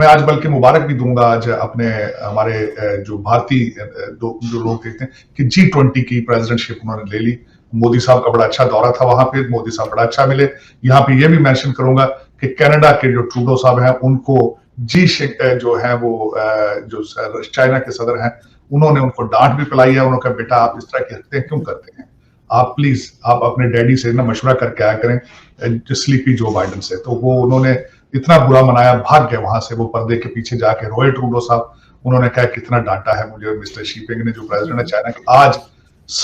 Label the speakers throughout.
Speaker 1: मैं आज बल्कि मुबारक भी दूंगा आज अपने हमारे जो भारतीय जो लोग देखते हैं कि G20 की प्रेसिडेंटशिप उन्होंने ले ली। मोदी साहब का बड़ा अच्छा दौरा था वहां पे, मोदी साहब बड़ा अच्छा मिले। यहाँ पे ये भी मेंशन करूंगा कि कनाडा के जो ट्रूडो साहब हैं उनको जो है वो जो चाइना के सदर हैं उन्होंने उनको डांट भी पिलाई है। उन्होंने कहा बेटा आप इस तरह की हरकतें क्यों करते हैं, आप प्लीज आप अपने डैडी से ना मशवरा करके आया करें स्लीपी जो बाइडन से। तो वो उन्होंने इतना बुरा मनाया, भाग गए वहां से, वो पर्दे के पीछे जाके रोए ट्रूडो साहब। उन्होंने कहा कितना डांटा है मुझे मिस्टर शीपिंग ने, जो प्रेसिडेंट है चाइना के। आज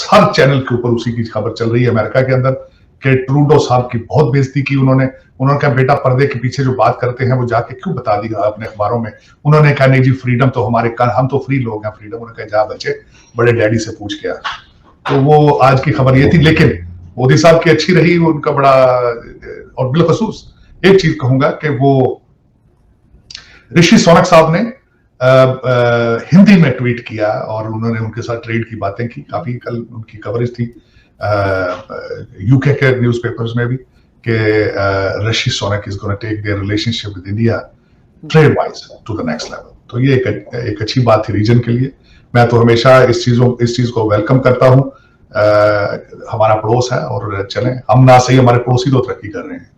Speaker 1: हर चैनल के ऊपर उसी की खबर चल रही है अमेरिका के अंदर कि ट्रूडो साहब की बहुत बेइज्जती की उन्होंने कहा बेटा पर्दे के पीछे जो बात करते हैं वो जाके क्यों बता दी अपने अखबारों में। उन्होंने कहा नहीं जी फ्रीडम तो हमारे हम तो फ्री लोग हैं, फ्रीडम। उन्होंने कहा जा बच्चे बड़े डैडी से पूछ के आ। तो वो आज की खबर ये थी। लेकिन मोदी साहब की अच्छी रही उनका बड़ा, और बिलखसूस एक चीज कहूंगा कि वो ऋषि सोनक साहब ने हिंदी में ट्वीट किया और उन्होंने उनके साथ ट्रेड की बातें की। काफी कल उनकी कवरेज थी यूके के न्यूज़पेपर्स में भी कि Rishi Sunak is gonna take their relationship with India trade wise to the next level. तो ये एक अच्छी बात थी रीजन के लिए। मैं तो हमेशा इस चीज को वेलकम करता हूं। हमारा पड़ोस है और चलें, हम ना सही हमारे पड़ोसी तो तरक्की कर रहे हैं।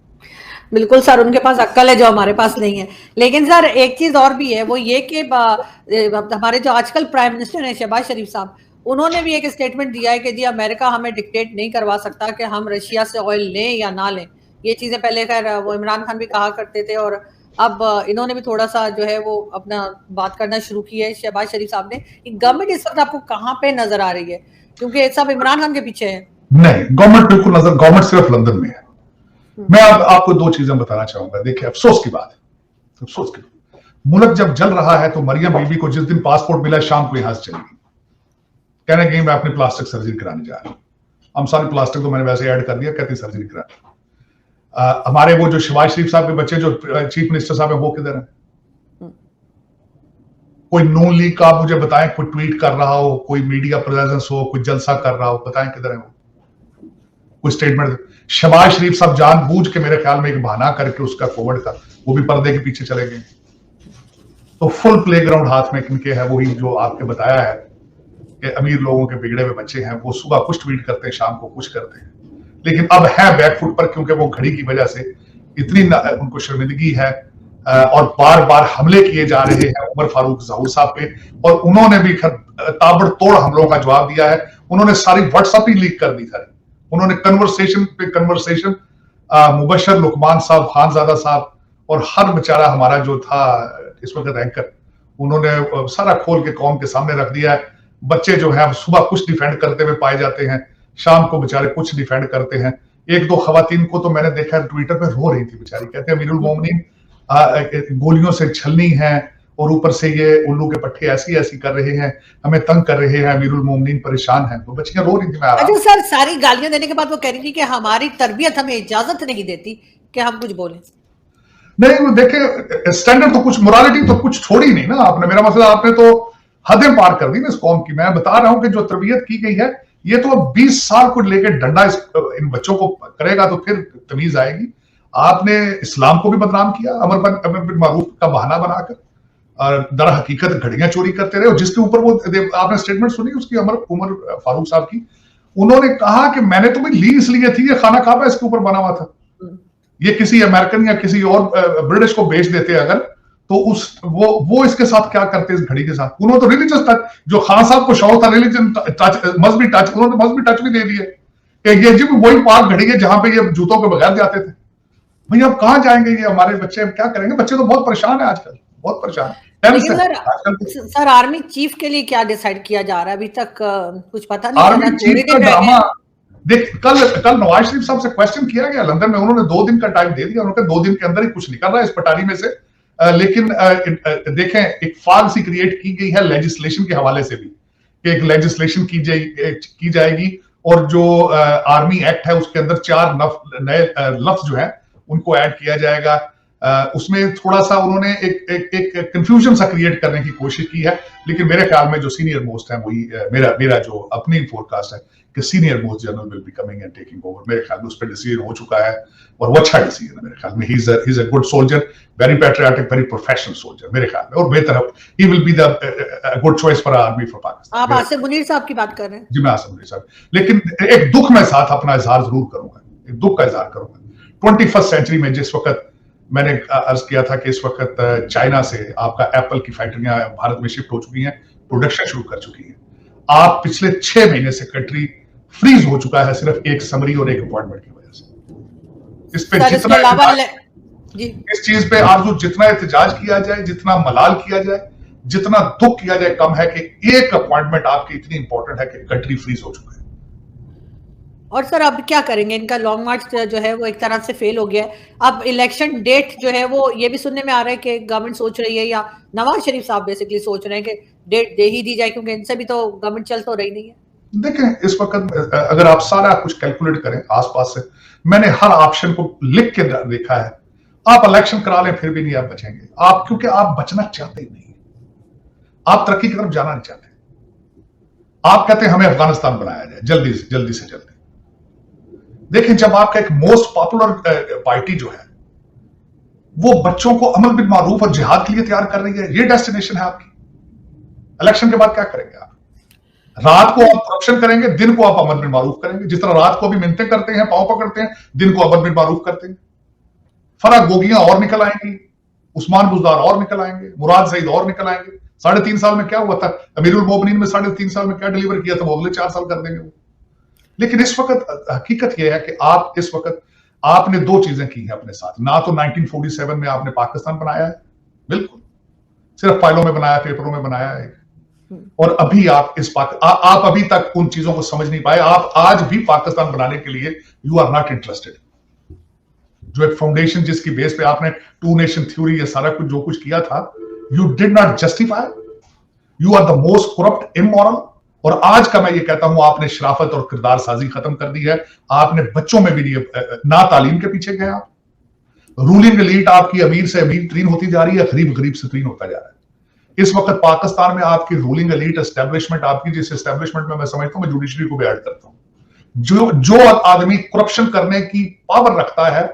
Speaker 2: बिल्कुल सर, उनके पास अक्ल है जो हमारे पास नहीं है। लेकिन सर एक चीज और भी है, वो ये कि हमारे जो आजकल प्राइम मिनिस्टर हैं शहबाज शरीफ साहब, उन्होंने भी एक स्टेटमेंट दिया है कि जी अमेरिका हमें डिक्टेट नहीं करवा सकता कि हम रशिया से ऑयल लें या ना लें। ये चीजें पहले खैर वो इमरान खान भी कहा करते थे और अब इन्होंने भी थोड़ा सा जो है वो अपना बात करना शुरू की है शहबाज शरीफ साहब ने। गवर्नमेंट इस वक्त आपको कहाँ पे नजर आ रही है, क्योंकि सब इमरान खान के पीछे है?
Speaker 1: नहीं, गवर्नमेंट बिल्कुल नजर, गवर्नमेंट सिर्फ लंदन में है। मैं आपको दो चीजें बताना चाहूंगा। देखिए अफसोस की बात है, अफसोस की मुल्क जब जल रहा है तो मरियम बीबी को जिस दिन पासपोर्ट मिला शाम को यहां से चली गई, कहने गई मैं अपनी प्लास्टिक सर्जरी कराने जा रही हूं। हम सारी प्लास्टिक तो मैंने वैसे ऐड कर दिया, कहती सर्जरी करानी। हमारे वो जो शहबाज शरीफ साहब के बच्चे जो चीफ मिनिस्टर साहब है वो किधर है? कोई नून लीग का आप मुझे बताएं, कोई ट्वीट कर रहा हो, कोई मीडिया प्रेजेंस हो, कोई जलसा कर रहा हो, बताएं किधर है वो? कोई स्टेटमेंट? शहबाज शरीफ साहब जानबूझ के मेरे ख्याल में एक बहाना करके उसका कोविड का वो भी पर्दे के पीछे चले गए। तो फुल प्लेग्राउंड हाथ में किनके है? वही जो आपके बताया है कि अमीर लोगों के बिगड़े हुए बच्चे हैं, वो सुबह कुछ ट्वीट करते हैं शाम को कुछ करते हैं। लेकिन अब है बैकफुट पर, क्योंकि वो घड़ी की वजह से इतनी उनको शर्मिंदगी है और बार बार हमले किए जा रहे हैं उमर फारूक ज़हूर साहब पे, और उन्होंने भी ताबड़तोड़ हमलों का जवाब दिया है। उन्होंने सारी व्हाट्सएप ही लीक कर दी सारी। उन्होंने कन्वर्सेशन पे कन्वर्सेशन मुबशर लुकमान साहब, खानजादा साहब और हर बेचारा हमारा जो था इस वक्त एंकर, उन्होंने सारा खोल के कौम के सामने रख दिया है। बच्चे जो है सुबह कुछ डिफेंड करते हुए पाए जाते हैं, शाम को बेचारे कुछ डिफेंड करते हैं। एक दो खवातीन को तो मैंने देखा ट्विटर पे रो रही थी बेचारी, कहते हैं अमीरुल मोमिनीन गोलियों से छलनी है और ऊपर से ये उल्लू के पट्टे ऐसी ऐसी कर रहे हैं, हमें तंग कर रहे हैं, अमीरुल मोमिनीन परेशान है। वो बच्चियां रो रही थी। मैं
Speaker 2: अच्छा सर, सारी गालियां देने के बाद वो कह रही थी कि हमारी तरबियत हमें इजाजत नहीं देती कि हम कुछ बोलें।
Speaker 1: नहीं वो देखे स्टैंडर्ड तो कुछ, मोरालिटी तो कुछ छोड़ी नहीं ना आपने। मेरा मतलब आपने तो हदें पार कर दी ना इस कौम की। मैं बता रहा हूं कि जो तरबियत की गई है, ये तो 20 साल को लेकर डंडा इन बच्चों को करेगा तो फिर तमीज आएगी। आपने इस्लाम को भी बदनाम किया अमर बिन मारूफ का बहाना बनाकर, और दर हकीकत घड़ियां चोरी करते रहे। और जिसके ऊपर वो आपने स्टेटमेंट सुनी उसकी उमर फारूक साहब की, उन्होंने कहा कि मैंने तुम्हें ली इसलिए थी, ये खाना काबा इसके ऊपर बना हुआ था। ये किसी अमेरिकन या किसी और ब्रिटिश को बेच देते अगर, तो वो इसके साथ क्या करते इस घड़ी के साथ? उन्होंने तो रिलीजियस टच, जो खान साहब को शौक था रिलीजन टच, मजहबी टच, उन्होंने मजहबी टच भी दे दिए कि ये जी वही पाक घड़ी है जहां पे ये जूतों के बगैर जाते थे। भैया अब कहां जाएंगे ये हमारे बच्चे, क्या करेंगे? बच्चे तो बहुत परेशान है आजकल, बहुत परेशान है।
Speaker 2: सर आर्मी चीफ के लिए क्या डिसाइड किया जा रहा है? अभी तक कुछ पता नहीं।
Speaker 1: आर्मी चीफ का ड्रामा देख, कल नवाज शरीफ साहब से क्वेश्चन किया गया लंदन में, उन्होंने 2 दिन का टाइम दे दिया। उन्होंने 2 दिन के अंदर ही कुछ निकल रहा है इस पटारी में से। लेकिन देखें एक फाग सी क्रिएट की गई है लेजिस्लेशन के हवाले से भी, कि एक लेजिस्लेशन की जाएगी और जो आर्मी एक्ट है उसके अंदर 4 नए लफ्ज जो है उनको ऐड किया जाएगा। उसमें थोड़ा सा उन्होंने एक कंफ्यूजन सा क्रिएट करने की कोशिश की है, लेकिन मेरे ख्याल में जो सीनियर मोस्ट है वही मेरा जो अपनी फोरकास्ट है कि senior most general will be coming and taking over. मेरे ख्याल में उस पर डिसीजन हो चुका है और वो अच्छा डिसीजन है मेरे ख्याल में। He is a good soldier, very patriotic, very professional soldier मेरे ख्याल में, और बेहतर he will be the good choice for army for Pakistan.
Speaker 2: आप आसिम मुनीर साहब की बात कर रहे हैं?
Speaker 1: जी मैं आसिम मुनीर साहब, लेकिन एक दुख मैं साथ अपना इजहार जरूर करूंगा, एक दुख का इजहार करूंगा। 21st सेंचुरी में जिस वक्त मैंने अर्ज किया था कि इस वक्त चाइना से आपका एप्पल की फैक्ट्रियां भारत में शिफ्ट हो चुकी हैं, प्रोडक्शन शुरू कर चुकी हैं। आप पिछले 6 महीने से कंट्री फ्रीज हो चुका है सिर्फ एक समरी और एक अपॉइंटमेंट की वजह से। इस पे जितना इस चीज पे आरजू जितना एहतजाज किया जाए, जितना मलाल किया जाए, जितना दुख किया जाए कम है कि एक अपॉइंटमेंट आपकी इतनी इंपॉर्टेंट है कि कंट्री फ्रीज हो चुका है।
Speaker 2: और सर अब क्या करेंगे? इनका लॉन्ग मार्च जो है वो एक तरह से फेल हो गया है। अब इलेक्शन डेट जो है वो ये भी सुनने में आ रहा है कि गवर्नमेंट सोच रही है, या नवाज शरीफ साहब बेसिकली सोच रहे हैं कि डेट दे ही दी जाए, क्योंकि इनसे भी तो गवर्नमेंट चल तो रही नहीं है।
Speaker 1: देखें इस वक्त अगर आप सारा कुछ कैलकुलेट करें आसपास से, मैंने हर ऑप्शन को लिख के देखा है। आप इलेक्शन करा लें फिर भी नहीं आप बचेंगे, आप क्योंकि आप बचना चाहते ही नहीं, आप तरक्की की तरफ जाना नहीं चाहते। आप कहते हैं हमें अफगानिस्तान बनाया जाए जल्दी से जल्दी। देखिए जब आपका एक मोस्ट पॉपुलर पार्टी जो है वो बच्चों को अमल बिल मारूफ और जिहाद के लिए तैयार कर रही है, ये डेस्टिनेशन है आपकी। इलेक्शन के बाद क्या करेंगे आप? रात को आप करप्शन करेंगे, दिन को आप अमल बिल मारूफ करेंगे। जिस तरह रात को भी मिन्नतें करते हैं, पांव पकड़ते हैं, दिन को अमल बिल मारूफ करते हैं। फराग गोगियां और निकल आएंगी, उस्मान बुजदार और निकल आएंगे, मुराद सईद और निकल आएंगे। 3.5 साल में क्या हुआ था? अमीरुल मोमिनीन में 3.5 साल में क्या डिलीवर किया था, वो अगले 4 साल कर देंगे वो। लेकिन इस वक्त हकीकत यह है कि आप इस वक्त आपने 2 चीजें की हैं अपने साथ। ना तो 1947 में आपने पाकिस्तान बनाया है, बिल्कुल सिर्फ फाइलों में बनाया, पेपरों में बनाया है, और अभी आप आप अभी तक उन चीजों को समझ नहीं पाए। आप आज भी पाकिस्तान बनाने के लिए यू आर नॉट इंटरेस्टेड। जो एक फाउंडेशन जिसकी बेस पे आपने 2 नेशन थ्योरी, ये सारा कुछ जो कुछ किया था, you did not justify. You are the most corrupt, immoral. और आज का मैं ये कहता हूं आपने शराफत और किरदार साजी खत्म कर दी है। आपने बच्चों में भी ना तालीम के पीछे गए आप। रूलिंग एलीट आपकी अमीर से अमीर तरीन होती जा रही है, गरीब से तरीन होता जा रहा है। इस वक्त पाकिस्तान में आपकी रूलिंग एलीट एस्टेब्लिशमेंट, आपकी जिस एस्टेब्लिशमेंट में मैं समझता हूं, मैं जुडिशरी को भी ऐड करता हूं, जो आदमी करप्शन करने की पावर रखता है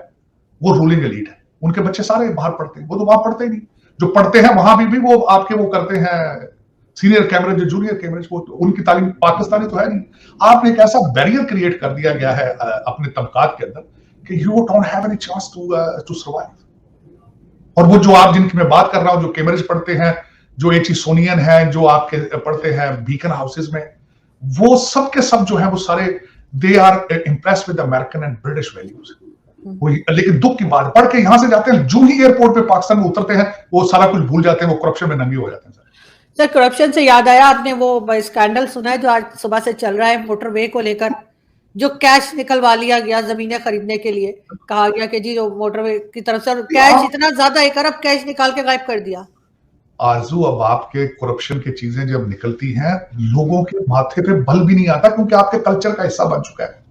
Speaker 1: वो रूलिंग एलीट है। उनके बच्चे सारे बाहर पढ़ते हैं, वो तो वहां पढ़ते ही नहीं। जो पढ़ते हैं वहां भी वो आपके वो करते हैं सीनियर कैमरेज, जो जूनियर कैमरेज, वो उनकी तालीम पाकिस्तानी तो है नहीं। आपने एक ऐसा बैरियर क्रिएट कर दिया गया है अपने तबकात के अंदर कि you don't have any chance to survive. और वो जो आप जिनकी मैं बात कर रहा हूं, जो कैमरेज पढ़ते हैं, जो एचिसोनियन है, जो आपके पढ़ते हैं बीकन हाउसेज में, वो सब के सब जो है वो सारे they are impressed with American and British values. लेकिन दुख की बात, पढ़ के यहां से जाते हैं, जो ही एयरपोर्ट पे पाकिस्तान में उतरते हैं वो सारा कुछ भूल जाते हैं, वो करप्शन में नंगे हो जाते हैं।
Speaker 2: सर करप्शन से याद आया, आपने वो स्कैंडल सुना है जो आज सुबह से चल रहा है मोटरवे को लेकर, जो कैश निकलवा लिया गया जमीनें खरीदने के लिए? कहा गया कि जी जो मोटरवे की तरफ से कैश इतना ज्यादा 1 अरब कैश निकाल के गायब कर दिया।
Speaker 1: आरजू अब आपके करप्शन की चीजें जब निकलती हैं, लोगों के माथे पे बल भी नहीं आता, क्योंकि आपके कल्चर का हिस्सा बन चुका है।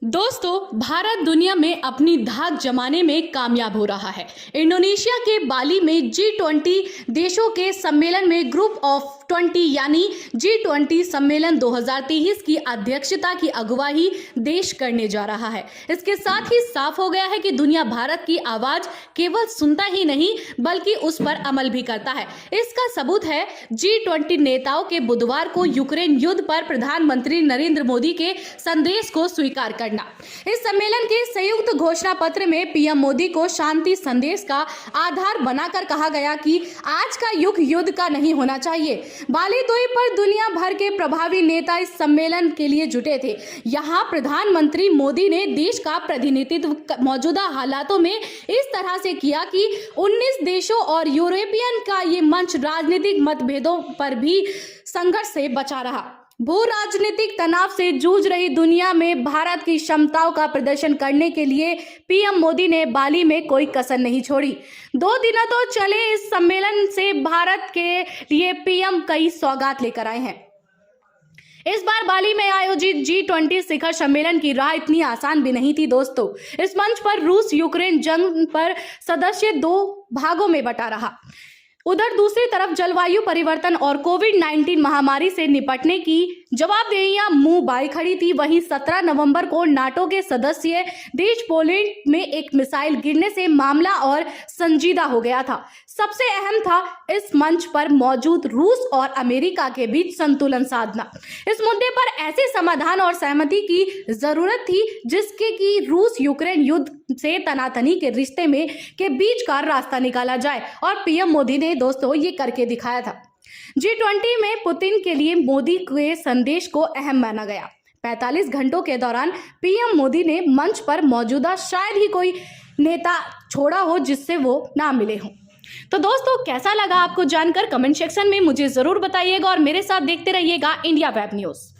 Speaker 3: दोस्तों, भारत दुनिया में अपनी धाक जमाने में कामयाब हो रहा है। इंडोनेशिया के बाली में G20 देशों के सम्मेलन में ग्रुप ऑफ 20 यानी G20 सम्मेलन 2023 की अध्यक्षता की अगुवाई देश करने जा रहा है। इसके साथ ही साफ हो गया है कि दुनिया भारत की आवाज केवल सुनता ही नहीं बल्कि उस पर अमल भी करता है। इसका सबूत है G20 नेताओं के बुधवार को यूक्रेन युद्ध पर प्रधानमंत्री नरेंद्र मोदी के संदेश को स्वीकार करना। इस सम्मेलन के संयुक्त घोषणा पत्र में पीएम मोदी को शांति संदेश का आधार बनाकर कहा गया कि आज का युग युद्ध का नहीं होना चाहिए। बाली द्वीप पर दुनिया भर के प्रभावी नेता इस सम्मेलन के लिए जुटे थे। यहाँ प्रधानमंत्री मोदी ने देश का प्रतिनिधित्व मौजूदा हालातों में इस तरह से किया कि 19 देशों और यूरोपियन का ये मंच राजनीतिक मतभेदों पर भी संघर्ष से बचा रहा। भू राजनीतिक तनाव से जूझ रही दुनिया में भारत की क्षमताओं का प्रदर्शन करने के लिए पीएम मोदी ने बाली में कोई कसर नहीं छोड़ी। 2 दिनों तो चले इस सम्मेलन से भारत के लिए पीएम कई सौगात लेकर आए हैं। इस बार बाली में आयोजित G20 शिखर सम्मेलन की राह इतनी आसान भी नहीं थी दोस्तों। इस मंच पर रूस यूक्रेन जंग पर सदस्य 2 भागों में बटा रहा। उधर दूसरी तरफ जलवायु परिवर्तन और कोविड-19 महामारी से निपटने की जवाबदेहियां मुंह बाई खड़ी थी। वहीं 17 नवंबर को नाटो के सदस्य देश पोलैंड में एक मिसाइल गिरने से मामला और संजीदा हो गया था। सबसे अहम था इस मंच पर मौजूद रूस और अमेरिका के बीच संतुलन साधना। इस मुद्दे पर ऐसे समाधान और सहमति की जरूरत थी जिसके कि रूस यूक्रेन युद्ध से तनातनी के रिश्ते में के बीच का रास्ता निकाला जाए और पीएम मोदी ने दोस्तों ये करके दिखाया था। G20 में पुतिन के लिए मोदी के संदेश को अहम माना गया। 45 घंटों के दौरान पीएम मोदी ने मंच पर मौजूदा शायद ही कोई नेता छोड़ा हो जिससे वो ना मिले हों। तो दोस्तों कैसा लगा आपको जानकर कमेंट सेक्शन में मुझे जरूर बताइएगा और मेरे साथ देखते रहिएगा इंडिया वेब न्यूज़।